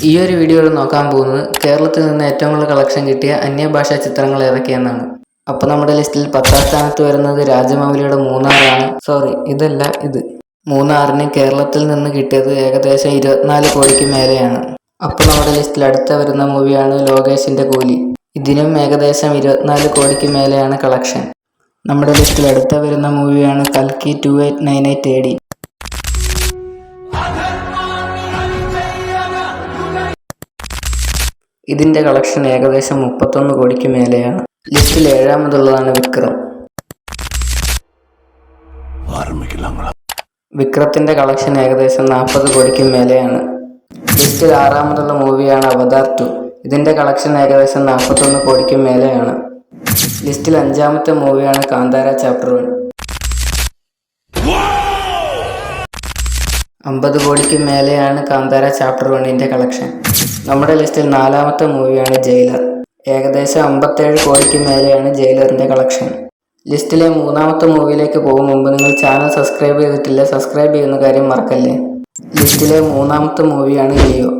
ഈ ഒരു വീഡിയോയിൽ നോക്കാൻ പോകുന്നത് കേരളത്തിൽ നിന്ന് ഏറ്റവും കൂടുതൽ കളക്ഷൻ കിട്ടിയ അന്യഭാഷാ ചിത്രങ്ങൾ ഏതൊക്കെയെന്നാണ്. അപ്പോൾ നമ്മുടെ ലിസ്റ്റിൽ 10ാം സ്ഥാനത്ത് വരുന്നത് രാജമൗലിയുടെ മൂന്നാറാണ്. ഇത് മൂന്നാറിന് കേരളത്തിൽ നിന്ന് കിട്ടിയത് ഏകദേശം 24 കോടിക്ക് മേലെയാണ്. അപ്പോൾ നമ്മുടെ ലിസ്റ്റിൽ അടുത്ത വരുന്ന മൂവിയാണ് ലോകേഷിൻ്റെ കൂലി. ഇതിനും ഏകദേശം 24 കോടിക്ക് മേലെയാണ് കളക്ഷൻ. നമ്മുടെ ലിസ്റ്റിൽ അടുത്ത വരുന്ന മൂവിയാണ് കൽക്കി 2898 AD. ഇതിൻ്റെ കളക്ഷൻ ഏകദേശം 31 കോടിക്ക് മേലെയാണ്. ലിസ്റ്റിൽ 7ാമതുള്ളതാണ് വിക്രം. വിക്രത്തിൻ്റെ കളക്ഷൻ ഏകദേശം 40 കോടിക്ക് മേലെയാണ്. ലിസ്റ്റിൽ 6ാമതുള്ള മൂവിയാണ് അവതാർ 2. ഇതിൻ്റെ കളക്ഷൻ ഏകദേശം 41 കോടിക്ക് മേലെയാണ്. ലിസ്റ്റിൽ 5ാമത്തെ മൂവിയാണ് കാന്താര ചാപ്റ്റർ 1. 50 കോടിക്ക് മേലെയാണ് കാന്താര ചാപ്റ്റർ 1ൻ്റെ കളക്ഷൻ. നമ്മുടെ ലിസ്റ്റിൽ 4ാമത്തെ മൂവിയാണ് ജയിലർ. ഏകദേശം 57 കോടിക്ക് മേലെയാണ് ജയിലറിൻ്റെ കളക്ഷൻ. ലിസ്റ്റിലെ 3ാമത്തെ മൂവിയിലേക്ക് പോകും മുമ്പ് നിങ്ങൾ ചാനൽ സബ്സ്ക്രൈബ് ചെയ്തിട്ടില്ല, സബ്സ്ക്രൈബ് ചെയ്യുന്ന കാര്യം മറക്കല്ലേ. ലിസ്റ്റിലെ 3ാമത്തെ മൂവിയാണ് ലിയോ.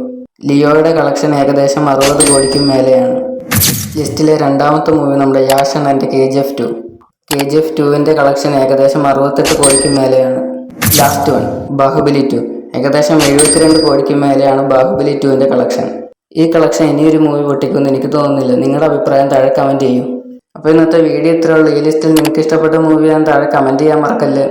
ലിയോയുടെ കളക്ഷൻ ഏകദേശം 60 കോടിക്ക് മേലെയാണ്. ലിസ്റ്റിലെ 2ാമത്തെ മൂവി നമ്മുടെ യാഷൻ ആൻഡ് KGF 2. KGF 2ൻ്റെ കളക്ഷൻ ഏകദേശം 68 കോടിക്ക് മേലെയാണ്. Last one Baahubali 2. ഏകദേശം 72 കോടിക്ക് മേലെയാണ് ബാഹുബലി 2ൻ്റെ കളക്ഷൻ. ഈ കളക്ഷൻ ഇനിയൊരു മൂവി പൊട്ടിക്കുമെന്ന് എനിക്ക് തോന്നുന്നില്ല. നിങ്ങളുടെ അഭിപ്രായം താഴെ കമൻറ്റ് ചെയ്യൂ. അപ്പോൾ ഇന്നത്തെ വീഡിയോ ഇത്രയേ ഉള്ളൂ. ഈ ലിസ്റ്റിൽ നിങ്ങൾക്ക് ഇഷ്ടപ്പെട്ട മൂവിയാണ് താഴെ കമൻറ്റ് ചെയ്യാൻ മറക്കല്ലേ.